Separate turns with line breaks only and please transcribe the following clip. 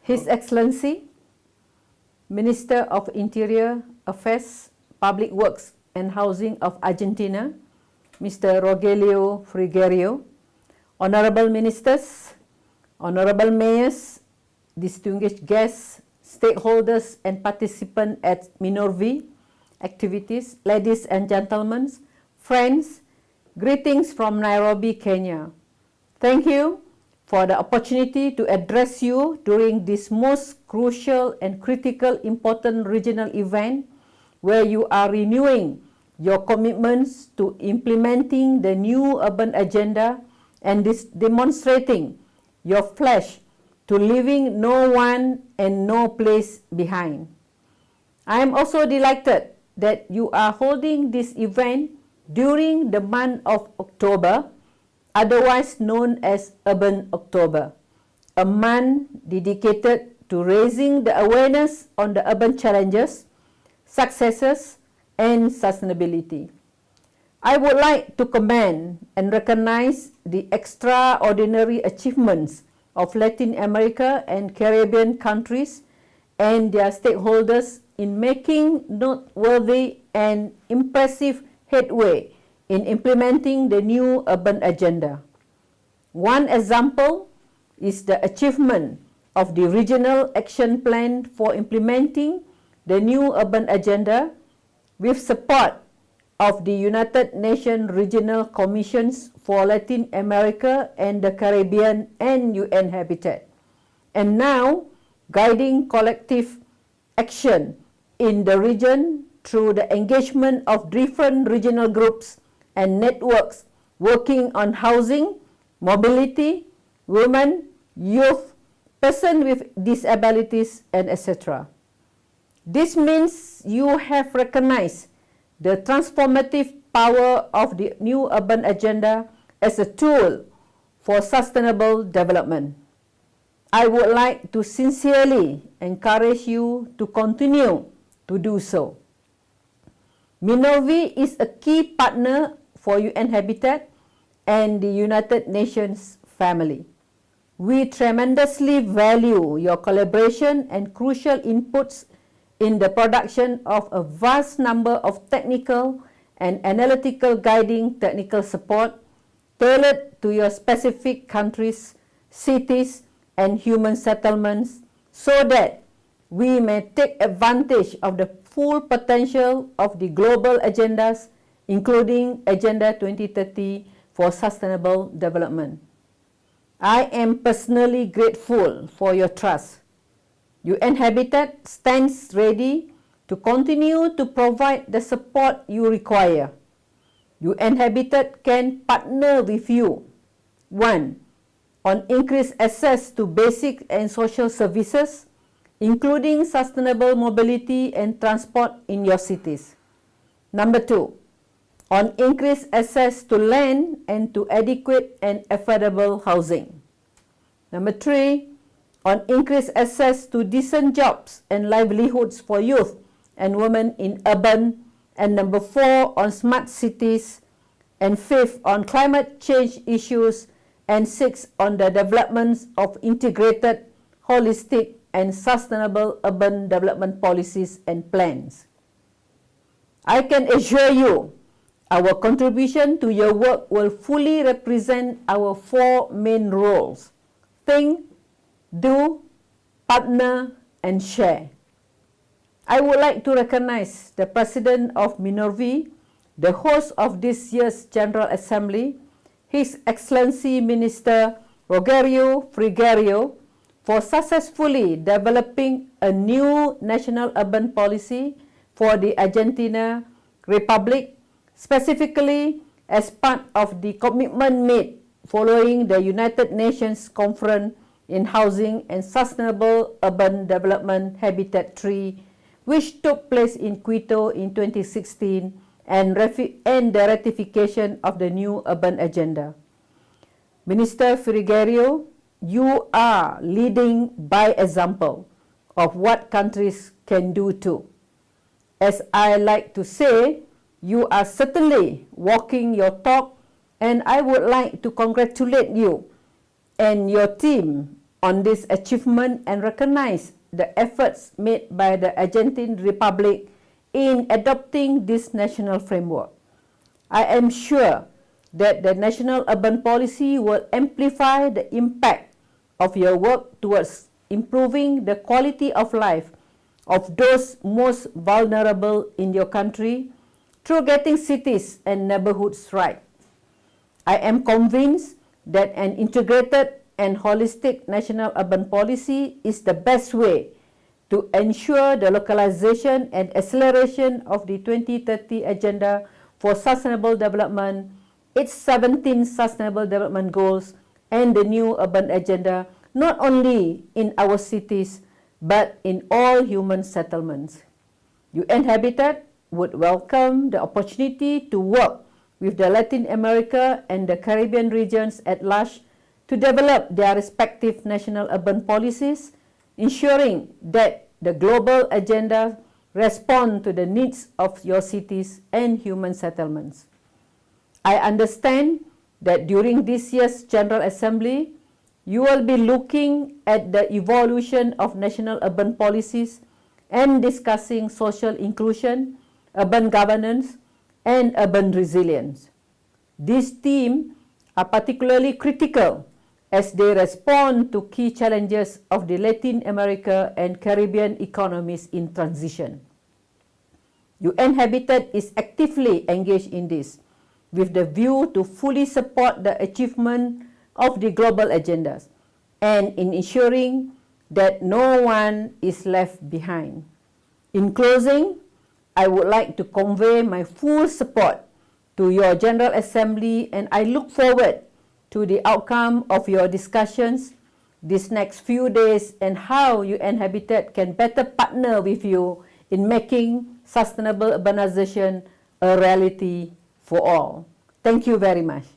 His Excellency, Minister of Interior Affairs, Public Works and Housing of Argentina, Mr. Rogelio Frigerio, Honorable Ministers, Honorable Mayors, distinguished guests, stakeholders and participants at MINURVI activities, ladies and gentlemen, friends, greetings from Nairobi, Kenya. Thank you for the opportunity to address you during this most crucial and critical important regional event where you are renewing your commitments to implementing the new urban agenda and demonstrating your pledge to leaving no one and no place behind. I am also delighted that you are holding this event during the month of October, otherwise known as Urban October, a month dedicated to raising the awareness on the urban challenges, successes, and sustainability. I would like to commend and recognize the extraordinary achievements of Latin America and Caribbean countries and their stakeholders in making noteworthy and impressive headway in implementing the new urban agenda. One example is the achievement of the Regional Action Plan for implementing the new urban agenda with support of the United Nations Regional Commissions for Latin America and the Caribbean and UN Habitat, and now guiding collective action in the region through the engagement of different regional groups and networks working on housing, mobility, women, youth, persons with disabilities, and etc. This means you have recognized the transformative power of the new urban agenda as a tool for sustainable development. I would like to sincerely encourage you to continue to do so. MINURVI is a key partner for UN Habitat and the United Nations family. We tremendously value your collaboration and crucial inputs in the production of a vast number of technical and analytical guiding technical support tailored to your specific countries, cities, and human settlements so that we may take advantage of the full potential of the global agendas, including Agenda 2030 for Sustainable Development. I am personally grateful for your trust. UN Habitat stands ready to continue to provide the support you require. UN Habitat can partner with you. 1. On increased access to basic and social services, including sustainable mobility and transport in your cities. Number 2. On increased access to land and to adequate and affordable housing. Number 3. On increased access to decent jobs and livelihoods for youth and women in urban. And number 4, on smart cities. And 5th, on climate change issues. And 6th, on the development of integrated, holistic, and sustainable urban development policies and plans. I can assure you, our contribution to your work will fully represent our 4 main roles: think, do, partner, and share. I would like to recognize the President of MINURVI, the host of this year's General Assembly, His Excellency Minister Rogelio Frigerio, for successfully developing a new national urban policy for the Argentina Republic, specifically as part of the commitment made following the United Nations Conference in Housing and Sustainable Urban Development Habitat 3, which took place in Quito in 2016, and the ratification of the new urban agenda. Minister Frigerio, you are leading by example of what countries can do too. As I like to say, you are certainly walking your talk, and I would like to congratulate you and your team on this achievement and recognize the efforts made by the Argentine Republic in adopting this national framework. I am sure that the national urban policy will amplify the impact of your work towards improving the quality of life of those most vulnerable in your country through getting cities and neighborhoods right. I am convinced that an integrated and holistic national urban policy is the best way to ensure the localization and acceleration of the 2030 Agenda for Sustainable Development, its 17 Sustainable Development Goals, and the new urban agenda, not only in our cities, but in all human settlements. UN Habitat would welcome the opportunity to work with the Latin America and the Caribbean regions at large to develop their respective national urban policies, ensuring that the global agenda respond to the needs of your cities and human settlements. I understand that during this year's General Assembly, you will be looking at the evolution of national urban policies and discussing social inclusion, urban governance, and urban resilience. These themes are particularly critical as they respond to key challenges of the Latin America and Caribbean economies in transition. UN Habitat is actively engaged in this, with the view to fully support the achievement of the global agendas and in ensuring that no one is left behind. In closing, I would like to convey my full support to your General Assembly, and I look forward to the outcome of your discussions these next few days and how UN Habitat can better partner with you in making sustainable urbanization a reality for all. Thank you very much.